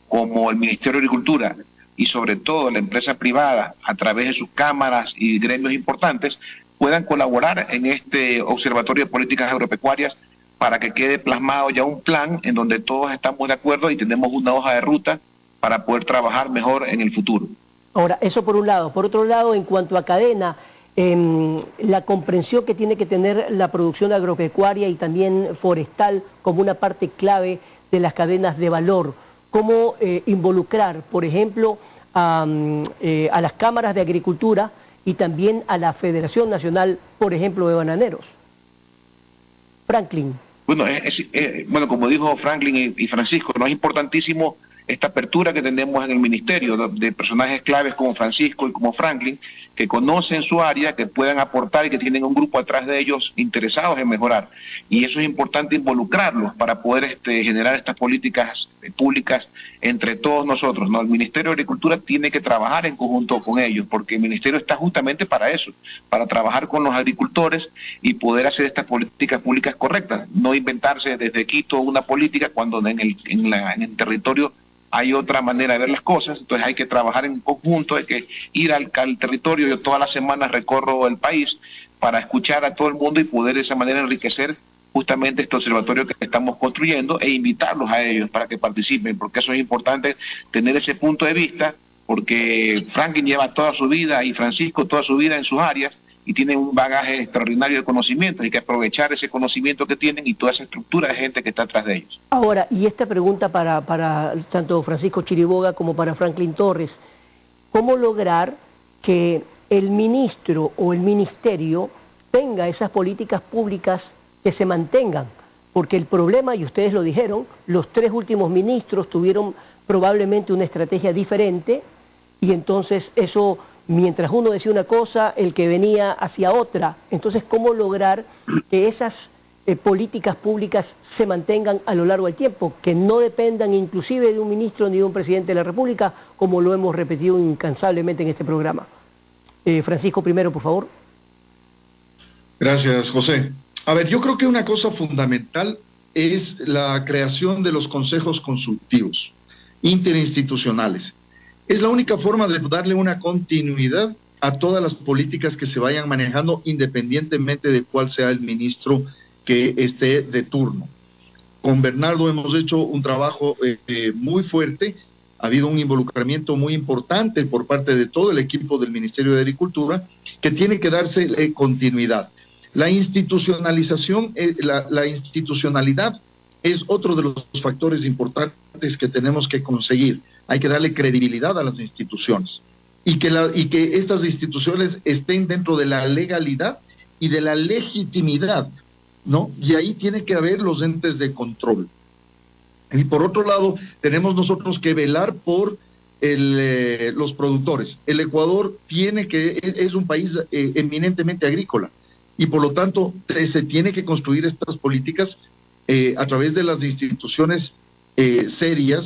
como el Ministerio de Agricultura y sobre todo la empresa privada, a través de sus cámaras y gremios importantes, puedan colaborar en este observatorio de políticas agropecuarias para que quede plasmado ya un plan en donde todos estamos de acuerdo y tenemos una hoja de ruta para poder trabajar mejor en el futuro. Ahora, eso por un lado. Por otro lado, en cuanto a cadena, la comprensión que tiene que tener la producción agropecuaria y también forestal como una parte clave de las cadenas de valor, cómo involucrar, por ejemplo, a las cámaras de agricultura y también a la Federación Nacional, por ejemplo, de Bananeros. Franklin. Bueno, como dijo Franklin y Francisco, no es importantísimo esta apertura que tenemos en el ministerio de personajes claves como Francisco y como Franklin, que conocen su área, que puedan aportar y que tienen un grupo atrás de ellos interesados en mejorar. Y eso es importante involucrarlos para poder generar estas políticas públicas entre todos nosotros, ¿no? El Ministerio de Agricultura tiene que trabajar en conjunto con ellos, porque el Ministerio está justamente para eso, para trabajar con los agricultores y poder hacer estas políticas públicas correctas, no inventarse desde Quito una política cuando en el territorio hay otra manera de ver las cosas. Entonces hay que trabajar en conjunto, hay que ir al territorio. Yo todas las semanas recorro el país para escuchar a todo el mundo y poder de esa manera enriquecer justamente este observatorio que estamos construyendo e invitarlos a ellos para que participen, porque eso es importante, tener ese punto de vista, porque Franklin lleva toda su vida y Francisco toda su vida en sus áreas y tienen un bagaje extraordinario de conocimiento. Hay que aprovechar ese conocimiento que tienen y toda esa estructura de gente que está atrás de ellos. Ahora, y esta pregunta para tanto Francisco Chiriboga como para Franklin Torres: ¿cómo lograr que el ministro o el ministerio tenga esas políticas públicas que se mantengan? Porque el problema, y ustedes lo dijeron, los 3 últimos ministros tuvieron probablemente una estrategia diferente, y entonces eso, mientras uno decía una cosa, el que venía hacia otra. Entonces, ¿cómo lograr que esas políticas públicas se mantengan a lo largo del tiempo, que no dependan inclusive de un ministro ni de un presidente de la República, como lo hemos repetido incansablemente en este programa. Francisco, primero, por favor. Gracias, José. A ver, yo creo que una cosa fundamental es la creación de los consejos consultivos interinstitucionales. Es la única forma de darle una continuidad a todas las políticas que se vayan manejando, independientemente de cuál sea el ministro que esté de turno. Con Bernardo hemos hecho un trabajo muy fuerte, ha habido un involucramiento muy importante por parte de todo el equipo del Ministerio de Agricultura, que tiene que darse continuidad. La institucionalización, la institucionalidad es otro de los factores importantes que tenemos que conseguir. Hay que darle credibilidad a las instituciones y que estas instituciones estén dentro de la legalidad y de la legitimidad, ¿no? Y ahí tiene que haber los entes de control. Y por otro lado, tenemos nosotros que velar por los productores. El Ecuador es un país eminentemente agrícola y por lo tanto se tiene que construir estas políticas a través de las instituciones serias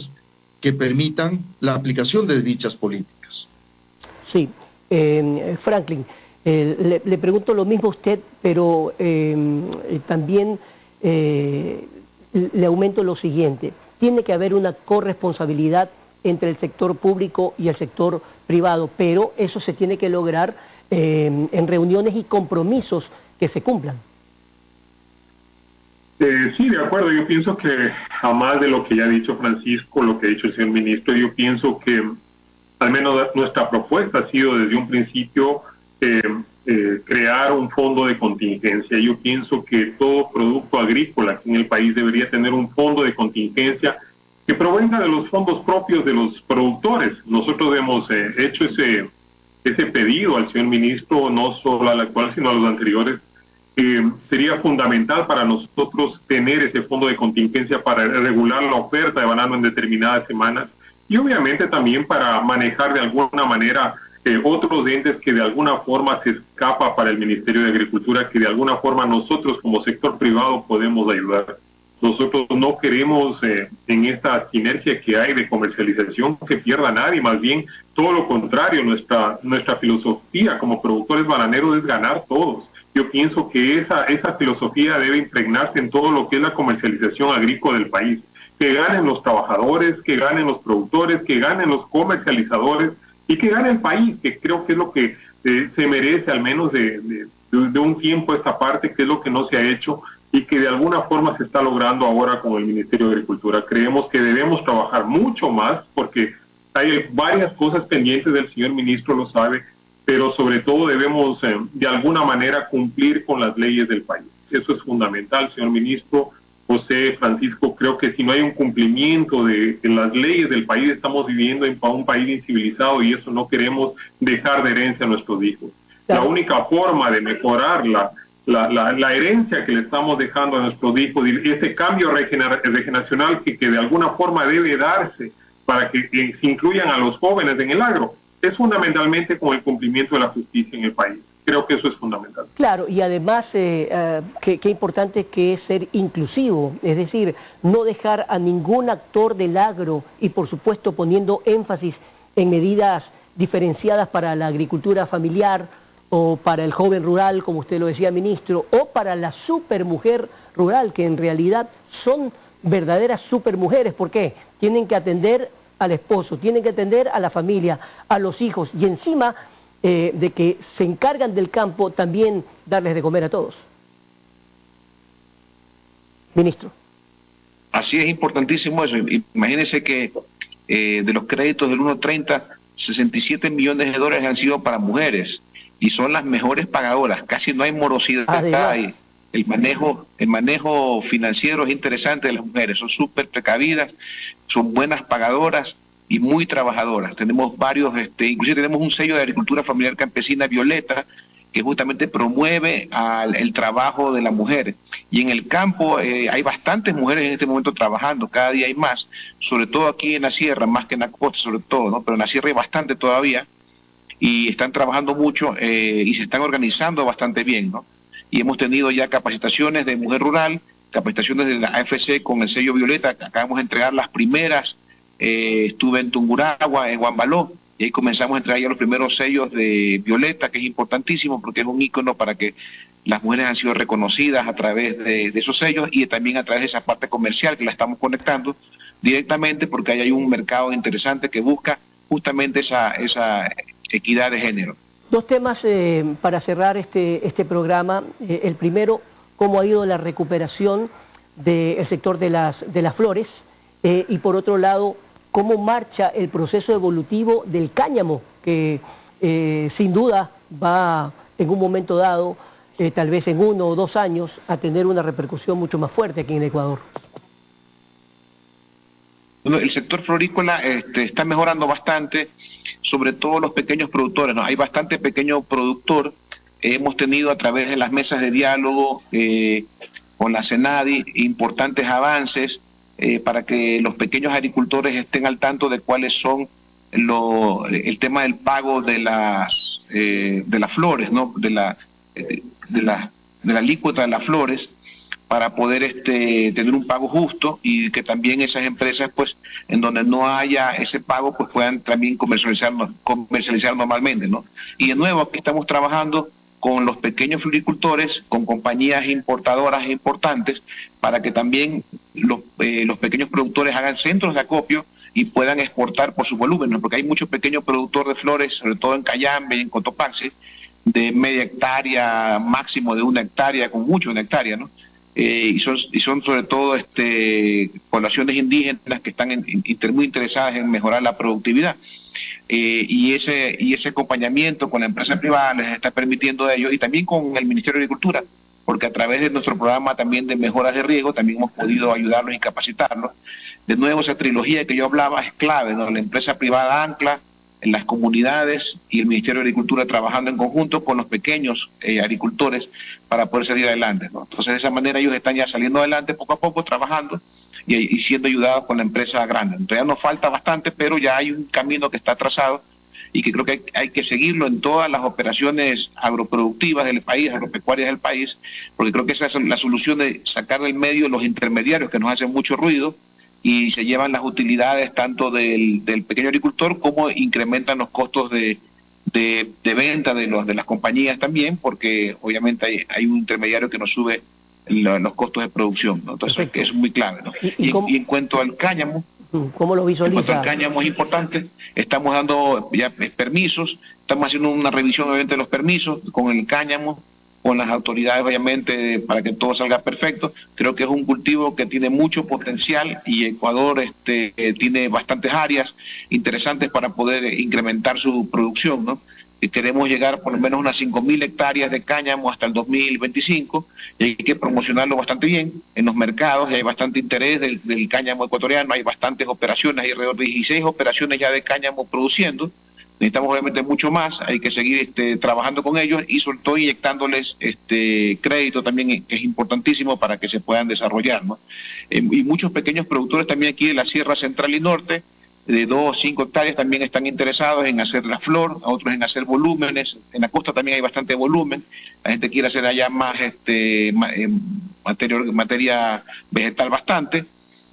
que permitan la aplicación de dichas políticas. Sí, Franklin, le pregunto lo mismo a usted, pero también le aumento lo siguiente. Tiene que haber una corresponsabilidad entre el sector público y el sector privado, pero eso se tiene que lograr en reuniones y compromisos que se cumplan. Sí, de acuerdo. Yo pienso que, a más de lo que ya ha dicho Francisco, lo que ha dicho el señor ministro, yo pienso que al menos nuestra propuesta ha sido desde un principio crear un fondo de contingencia. Yo pienso que todo producto agrícola aquí en el país debería tener un fondo de contingencia que provenga de los fondos propios de los productores. Nosotros hemos hecho ese pedido al señor ministro, no solo al actual, sino a los anteriores. Sería fundamental para nosotros tener ese fondo de contingencia para regular la oferta de banano en determinadas semanas y obviamente también para manejar de alguna manera otros entes que de alguna forma se escapa para el Ministerio de Agricultura, que de alguna forma nosotros como sector privado podemos ayudar. Nosotros no queremos en esta sinergia que hay de comercialización que pierda nadie, más bien todo lo contrario, nuestra filosofía como productores bananeros es ganar todos. Yo pienso que esa filosofía debe impregnarse en todo lo que es la comercialización agrícola del país. Que ganen los trabajadores, que ganen los productores, que ganen los comercializadores y que gane el país, que creo que es lo que se merece al menos de un tiempo esta parte, que es lo que no se ha hecho y que de alguna forma se está logrando ahora con el Ministerio de Agricultura. Creemos que debemos trabajar mucho más porque hay varias cosas pendientes, el señor ministro lo sabe, pero sobre todo debemos de alguna manera cumplir con las leyes del país. Eso es fundamental, señor ministro. José, Francisco, creo que si no hay un cumplimiento de las leyes del país, estamos viviendo en un país incivilizado y eso no queremos dejar de herencia a nuestros hijos. La única forma de mejorar la herencia que le estamos dejando a nuestros hijos y ese cambio regeneracional que de alguna forma debe darse para que se incluyan a los jóvenes en el agro, es fundamentalmente con el cumplimiento de la justicia en el país. Creo que eso es fundamental. Claro, y además qué importante que es ser inclusivo, es decir, no dejar a ningún actor del agro y por supuesto poniendo énfasis en medidas diferenciadas para la agricultura familiar o para el joven rural, como usted lo decía, ministro, o para la supermujer rural, que en realidad son verdaderas supermujeres. ¿Por qué? Tienen que atender al esposo, tienen que atender a la familia, a los hijos y encima de que se encargan del campo, también darles de comer a todos. Ministro. Así es, importantísimo eso. Imagínense que de los créditos del 1.30, 67 millones de dólares han sido para mujeres y son las mejores pagadoras. Casi no hay morosidad ahí. El manejo financiero es interesante de las mujeres. Son súper precavidas, son buenas pagadoras y muy trabajadoras. Tenemos varios, inclusive tenemos un sello de agricultura familiar campesina Violeta, que justamente promueve el trabajo de la mujer. Y en el campo hay bastantes mujeres en este momento trabajando, cada día hay más, sobre todo aquí en la sierra, más que en la costa sobre todo, ¿no? Pero en la sierra hay bastante todavía, y están trabajando mucho y se están organizando bastante bien, ¿no? y hemos tenido ya capacitaciones de mujer rural, capacitaciones de la AFC con el sello Violeta. Acabamos de entregar las primeras, estuve en Tungurahua, en Guambaló, y ahí comenzamos a entregar ya los primeros sellos de Violeta, que es importantísimo porque es un ícono para que las mujeres han sido reconocidas a través de esos sellos y también a través de esa parte comercial que la estamos conectando directamente, porque ahí hay un mercado interesante que busca justamente esa equidad de género. Dos temas para cerrar este programa. El primero, cómo ha ido la recuperación del sector de las flores, y por otro lado, cómo marcha el proceso evolutivo del cáñamo, que sin duda va en un momento dado, tal vez en 1 o 2 años, a tener una repercusión mucho más fuerte aquí en Ecuador. Bueno, el sector florícola está mejorando bastante, sobre todo los pequeños productores, ¿no? Hay bastante pequeño productor. Hemos tenido a través de las mesas de diálogo con la CENADI importantes avances para que los pequeños agricultores estén al tanto de cuáles son el tema del pago de las flores, ¿no? de la alícuota de las flores, para poder tener un pago justo, y que también esas empresas, pues, en donde no haya ese pago, pues puedan también comercializar normalmente, ¿no? Y de nuevo, aquí estamos trabajando con los pequeños floricultores, con compañías importadoras importantes, para que también los pequeños productores hagan centros de acopio y puedan exportar por su volumen, ¿no? Porque hay muchos pequeños productores de flores, sobre todo en Cayambe y en Cotopaxi, de media hectárea, máximo de 1 hectárea, con mucho 1 hectárea, ¿no? Y son sobre todo poblaciones indígenas que están muy interesadas en mejorar la productividad, y ese acompañamiento con la empresa privada les está permitiendo a ellos, y también con el Ministerio de Agricultura, porque a través de nuestro programa también de mejoras de riego también hemos podido ayudarlos y capacitarlos. De nuevo, esa trilogía que yo hablaba es clave, ¿no? La empresa privada ancla, en las comunidades y el Ministerio de Agricultura trabajando en conjunto con los pequeños agricultores para poder salir adelante, ¿no? Entonces, de esa manera ellos están ya saliendo adelante poco a poco, trabajando y siendo ayudados con la empresa grande. Todavía nos falta bastante, pero ya hay un camino que está trazado y que creo que hay que seguirlo en todas las operaciones agroproductivas del país, agropecuarias del país, porque creo que esa es la solución, de sacar del medio los intermediarios que nos hacen mucho ruido y se llevan las utilidades tanto del pequeño agricultor, como incrementan los costos de venta de las compañías también, porque obviamente hay un intermediario que nos sube los costos de producción, ¿no? Entonces, que es muy clave, ¿no? Y en cuanto al cáñamo, ¿cómo lo visualiza? En cuanto al cáñamo es importante, estamos dando ya permisos, estamos haciendo una revisión obviamente de los permisos con el cáñamo, con las autoridades obviamente, para que todo salga perfecto. Creo que es un cultivo que tiene mucho potencial, y Ecuador tiene bastantes áreas interesantes para poder incrementar su producción, ¿no? Y queremos llegar por lo menos unas 5.000 hectáreas de cáñamo hasta el 2025, y hay que promocionarlo bastante bien en los mercados, y hay bastante interés del cáñamo ecuatoriano. Hay bastantes operaciones, hay alrededor de 16 operaciones ya de cáñamo produciendo. Necesitamos obviamente mucho más, hay que seguir trabajando con ellos, y sobre todo inyectándoles crédito también, que es importantísimo para que se puedan desarrollar, ¿no? Y muchos pequeños productores también aquí de la Sierra Central y Norte, de 2 o 5 hectáreas, también están interesados en hacer la flor, a otros en hacer volúmenes. En la costa también hay bastante volumen, la gente quiere hacer allá más materia vegetal bastante,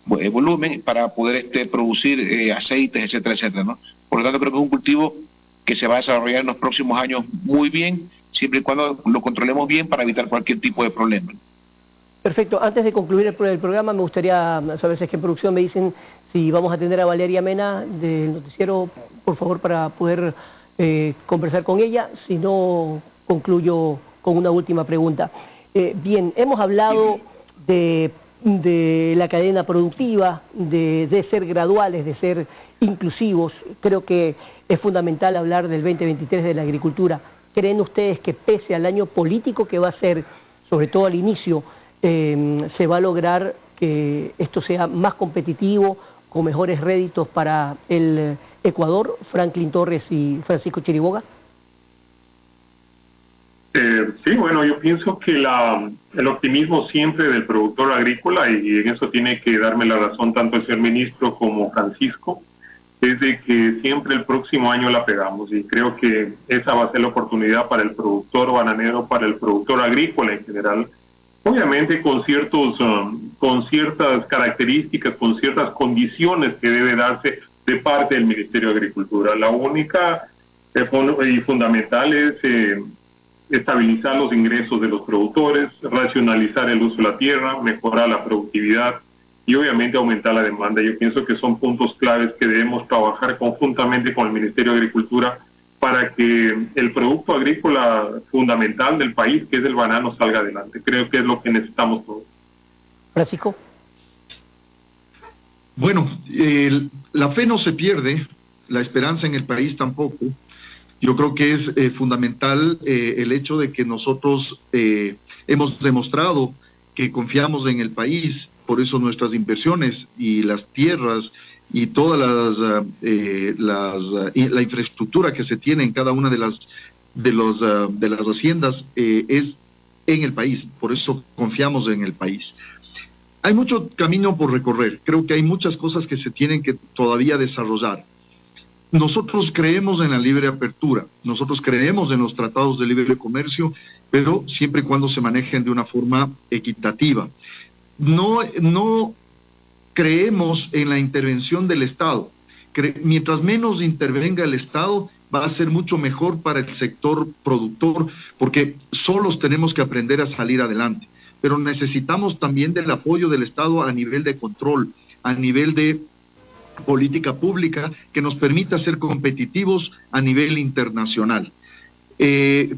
volumen, para poder producir aceites, etcétera, etcétera, ¿no? Por lo tanto, creo que es un cultivo que se va a desarrollar en los próximos años muy bien, siempre y cuando lo controlemos bien, para evitar cualquier tipo de problema. Perfecto. Antes de concluir el programa, me gustaría saber si es que en producción me dicen si vamos a tener a Valeria Mena del noticiero, por favor, para poder conversar con ella. Si no, concluyo con una última pregunta. Bien, hemos hablado de la cadena productiva, de ser graduales, de ser inclusivos. Creo que es fundamental hablar del 2023 de la agricultura. ¿Creen ustedes que, pese al año político que va a ser, sobre todo al inicio, se va a lograr que esto sea más competitivo, con mejores réditos para el Ecuador? Franklin Torres y Francisco Chiriboga. Sí, bueno, yo pienso que el optimismo siempre del productor agrícola, y en eso tiene que darme la razón tanto el señor ministro como Francisco, es de que siempre el próximo año la pegamos, y creo que esa va a ser la oportunidad para el productor bananero, para el productor agrícola en general, obviamente con ciertas características, con ciertas condiciones que debe darse de parte del Ministerio de Agricultura. La única y fundamental es estabilizar los ingresos de los productores, racionalizar el uso de la tierra, mejorar la productividad y obviamente aumentar la demanda. Yo pienso que son puntos claves que debemos trabajar conjuntamente con el Ministerio de Agricultura para que el producto agrícola fundamental del país, que es el banano, salga adelante. Creo que es lo que necesitamos todos. Francisco. Bueno, la fe no se pierde, la esperanza en el país tampoco. Yo creo que es fundamental el hecho de que nosotros hemos demostrado que confiamos en el país, por eso nuestras inversiones y las tierras y toda la infraestructura que se tiene en cada una de las haciendas es en el país, por eso confiamos en el país. Hay mucho camino por recorrer, creo que hay muchas cosas que se tienen que todavía desarrollar. Nosotros creemos en la libre apertura, nosotros creemos en los tratados de libre comercio, pero siempre y cuando se manejen de una forma equitativa. No creemos en la intervención del Estado. Mientras menos intervenga el Estado, va a ser mucho mejor para el sector productor, porque solos tenemos que aprender a salir adelante. Pero necesitamos también del apoyo del Estado a nivel de control, a nivel de política pública que nos permita ser competitivos a nivel internacional.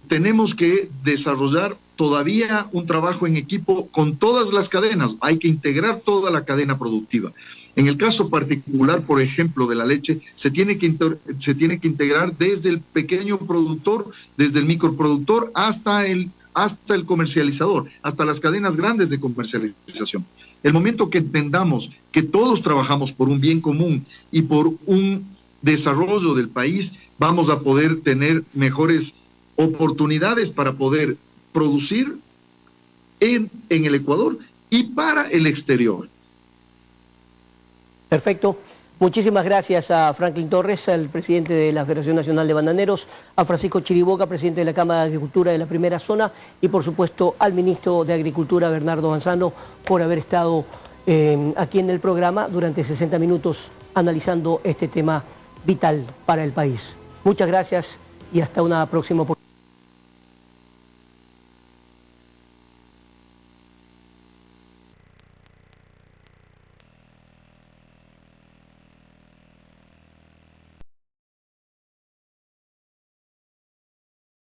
Tenemos que desarrollar todavía un trabajo en equipo con todas las cadenas, hay que integrar toda la cadena productiva. En el caso particular, por ejemplo, de la leche, se tiene que integrar desde el pequeño productor, desde el microproductor hasta el comercializador, hasta las cadenas grandes de comercialización. El momento que entendamos que todos trabajamos por un bien común y por un desarrollo del país, vamos a poder tener mejores oportunidades para poder producir en el Ecuador y para el exterior. Perfecto. Muchísimas gracias a Franklin Torres, el presidente de la Federación Nacional de Bananeros, a Francisco Chiriboga, presidente de la Cámara de Agricultura de la Primera Zona, y por supuesto al ministro de Agricultura, Bernardo Manzano, por haber estado aquí en el programa durante 60 minutos analizando este tema vital para el país. Muchas gracias y hasta una próxima oportunidad.